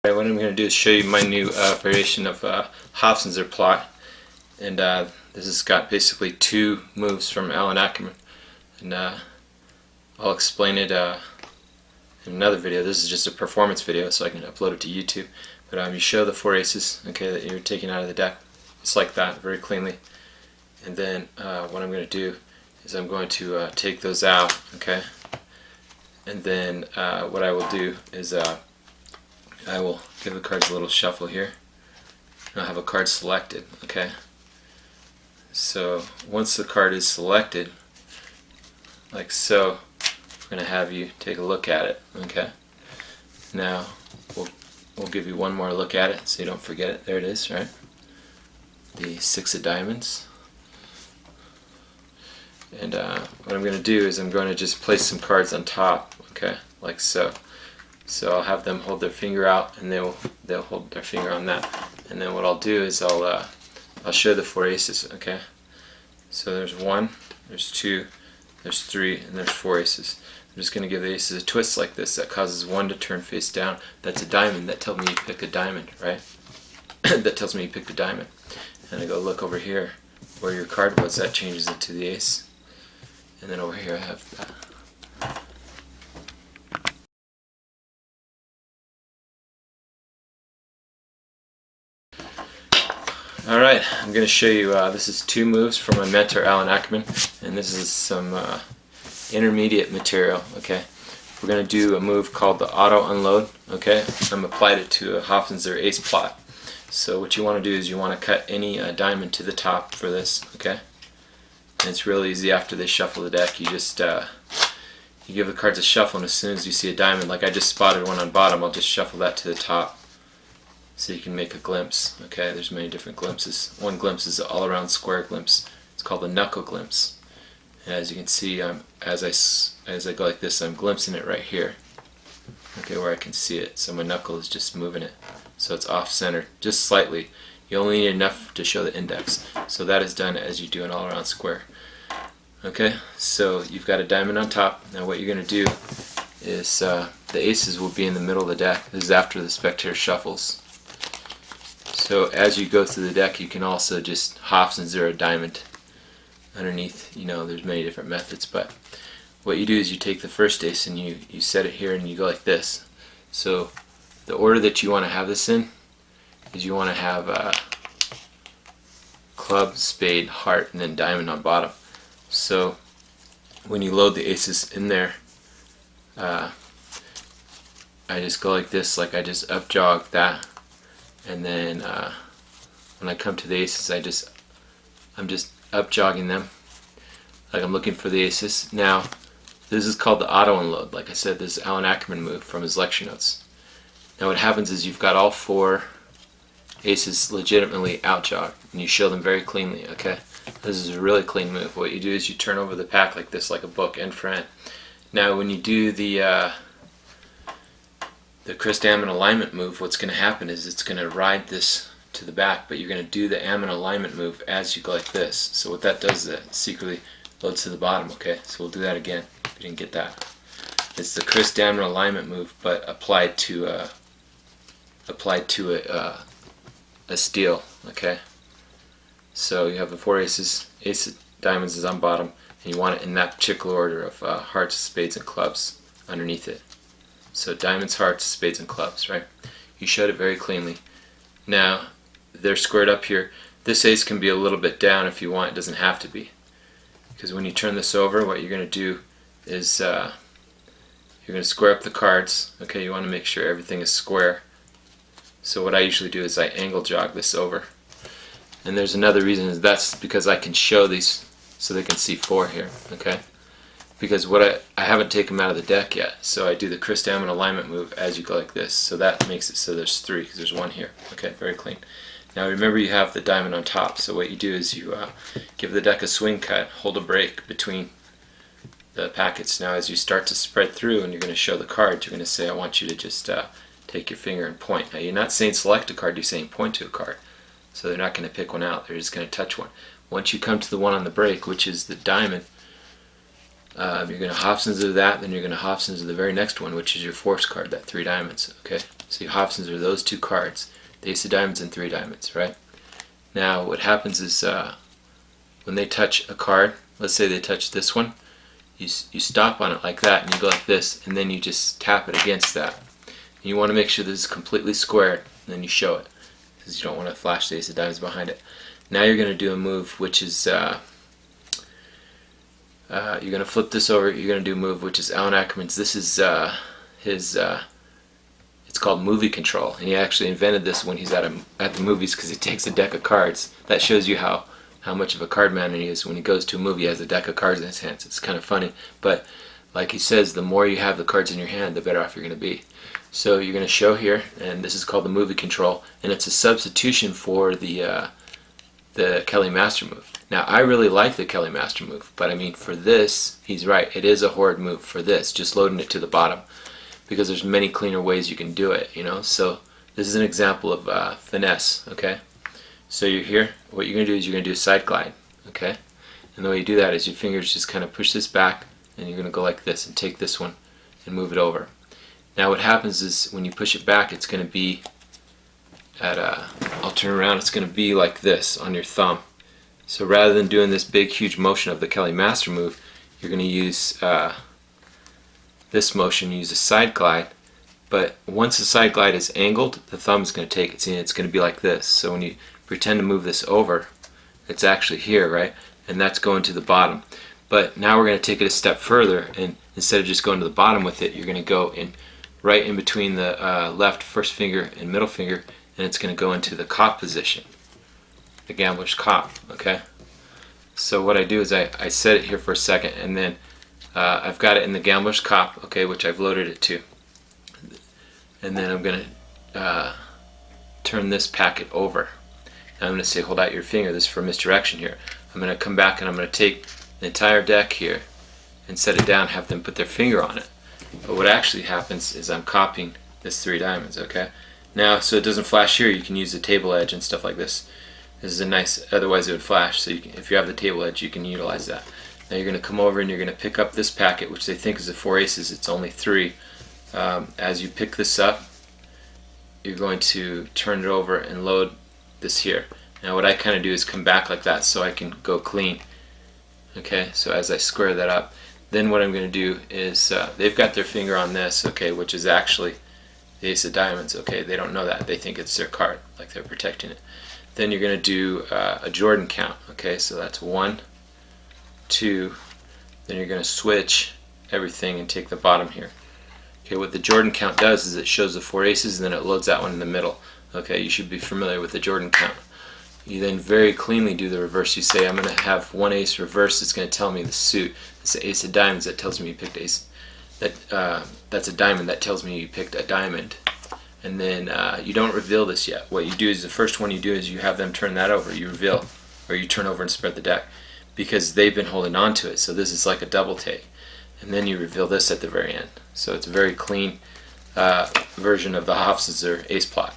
What I'm going to do is show you my new variation of Hofzinser plot, and this has got basically two moves from Allan Ackerman, and I'll explain it in another video. This is just a performance video, so I can upload it to YouTube. But you show the four aces, okay, that you're taking out of the deck, just like that, very cleanly. And then what I'm going to do is I'm going to take those out, okay, and then what I will do is I will give the cards a little shuffle here. I'll have a card selected, okay? So once the card is selected, like so, I'm going to have you take a look at it, okay? Now we'll give you one more look at it so you don't forget it. There it is, right? The six of diamonds. And what I'm going to do is I'm going to just place some cards on top, okay, like so. So I'll have them hold their finger out, and they'll hold their finger on that. And then what I'll do is I'll show the four aces, okay? So there's one, there's two, there's three, and there's four aces. I'm just going to give the aces a twist like this. That causes one to turn face down. That's a diamond. That tells me you pick a diamond, right? That tells me you picked a diamond. And I go look over here where your card was. That changes it to the ace. And then over here I have that. Alright, I'm going to show you, this is two moves from my mentor Allan Ackerman, and this is some intermediate material, okay? We're going to do a move called the auto unload, okay? I'm applied it to a Hofzinser Ace plot. So what you want to do is you want to cut any diamond to the top for this, okay? And it's real easy. After they shuffle the deck, you just you give the cards a shuffle, and as soon as you see a diamond, like I just spotted one on bottom, I'll just shuffle that to the top. So you can make a glimpse, okay? There's many different glimpses. One glimpse is an all-around square glimpse. It's called the knuckle glimpse. And as you can see, as I go like this, I'm glimpsing it right here, okay, where I can see it. So my knuckle is just moving it, so it's off-center, just slightly. You only need enough to show the index. So that is done as you do an all-around square. Okay, so you've got a diamond on top. Now what you're going to do is the aces will be in the middle of the deck. This is after the spectator shuffles. So as you go through the deck, you can also just Hofzinser a diamond underneath. You know, there's many different methods, but what you do is you take the first ace and you set it here and you go like this. So the order that you want to have this in is you want to have club, spade, heart, and then diamond on bottom. So when you load the aces in there, I just go like this, like I just up jog that. And then when I come to the aces, I'm just up jogging them, like I'm looking for the aces. Now, this is called the auto unload. Like I said, this is Allan Ackerman move from his lecture notes. Now what happens is you've got all four aces legitimately out jogged, and you show them very cleanly, okay? This is a really clean move. What you do is you turn over the pack like this, like a book, end for end. Now when you do the Chris Ammon alignment move, what's going to happen is it's going to ride this to the back, but you're going to do the Ammon alignment move as you go like this. So what that does is it secretly loads to the bottom, okay? So we'll do that again if you didn't get that. It's the Chris Ammon alignment move, but applied to a steel, okay? So you have the four aces, ace of diamonds is on bottom, and you want it in that particular order of hearts, spades, and clubs underneath it. So diamonds, hearts, spades, and clubs, right? You showed it very cleanly. Now, they're squared up here. This ace can be a little bit down if you want. It doesn't have to be. Because when you turn this over, what you're going to do is you're going to square up the cards. Okay, you want to make sure everything is square. So what I usually do is I angle jog this over. And there's another reason, is that's because I can show these so they can see four here, okay? Because what I haven't taken them out of the deck yet, so I do the Chris Ammon alignment move as you go like this. So that makes it so there's three, because there's one here. Okay, very clean. Now remember, you have the diamond on top, so what you do is you give the deck a swing cut, hold a break between the packets. Now as you start to spread through and you're going to show the cards, you're going to say, I want you to just take your finger and point. Now you're not saying select a card, you're saying point to a card. So they're not going to pick one out, they're just going to touch one. Once you come to the one on the break, which is the diamond, you're going to Hofzinser that, then you're going to Hofzinser the very next one, which is your force card, that three diamonds, okay? So you Hofzinser those two cards, the ace of diamonds and three diamonds, right? Now what happens is when they touch a card, let's say they touch this one, you stop on it like that and you go like this, and then you just tap it against that. And you want to make sure this is completely squared, and then you show it, because you don't want to flash the ace of diamonds behind it. Now you're going to do a move which is, you're going to flip this over, you're going to do a move which is Allan Ackerman's. This is his, it's called movie control, and he actually invented this when he's at the movies, because he takes a deck of cards. That shows you how much of a card man he is. When he goes to a movie, he has a deck of cards in his hands. It's kind of funny, but like he says, the more you have the cards in your hand, the better off you're going to be. So you're going to show here, and this is called the movie control, and it's a substitution for the Kelly Master move. Now I really like the Kelly Master move, but I mean for this, he's right, it is a horrid move for this, just loading it to the bottom, because there's many cleaner ways you can do it, you know. So this is an example of finesse, okay? So you're here, what you're going to do is you're going to do a side glide, okay? And the way you do that is your fingers just kind of push this back, and you're going to go like this and take this one and move it over. Now what happens is when you push it back, it's going to be at I'll turn around, it's going to be like this on your thumb. So rather than doing this big huge motion of the Kelly Master move, you're going to use this motion, use a side glide. But once the side glide is angled, the thumb is going to take it. See, it's going to be like this. So when you pretend to move this over, it's actually here, right? And that's going to the bottom. But now we're going to take it a step further, and instead of just going to the bottom with it, you're going to go in right in between the left first finger and middle finger, and it's going to go into the cop position, the gambler's cop, okay? So what I do is I set it here for a second, and then I've got it in the gambler's cop, okay, which I've loaded it to. And then I'm going to turn this packet over. Now I'm going to say hold out your finger. This is for misdirection here. I'm going to come back and I'm going to take the entire deck here and set it down, have them put their finger on it. But what actually happens is I'm copying this three diamonds, okay? Now, so it doesn't flash here, you can use the table edge and stuff like this. This is a nice, otherwise it would flash, so you can, if you have the table edge, you can utilize that. Now you're going to come over and you're going to pick up this packet, which they think is a four aces, it's only three. As you pick this up, you're going to turn it over and load this here. Now what I kind of do is come back like that so I can go clean. Okay, so as I square that up, then what I'm going to do is, they've got their finger on this, okay, which is actually the ace of diamonds, okay, they don't know that, they think it's their card, like they're protecting it. Then you're going to do a Jordan count, okay, so that's 1, 2, then you're going to switch everything and take the bottom here. Okay, what the Jordan count does is it shows the four aces and then it loads that one in the middle. Okay, you should be familiar with the Jordan count. You then very cleanly do the reverse. You say, I'm going to have one ace reverse, it's going to tell me the suit. It's the ace of diamonds that tells me you picked ace. That's a diamond that tells me you picked a diamond. And then you don't reveal this yet. What you do is the first one you do is you have them turn that over. You reveal, or you turn over and spread the deck, because they've been holding on to it. So this is like a double take. And then you reveal this at the very end. So it's a very clean version of the Hofzinser Ace plot.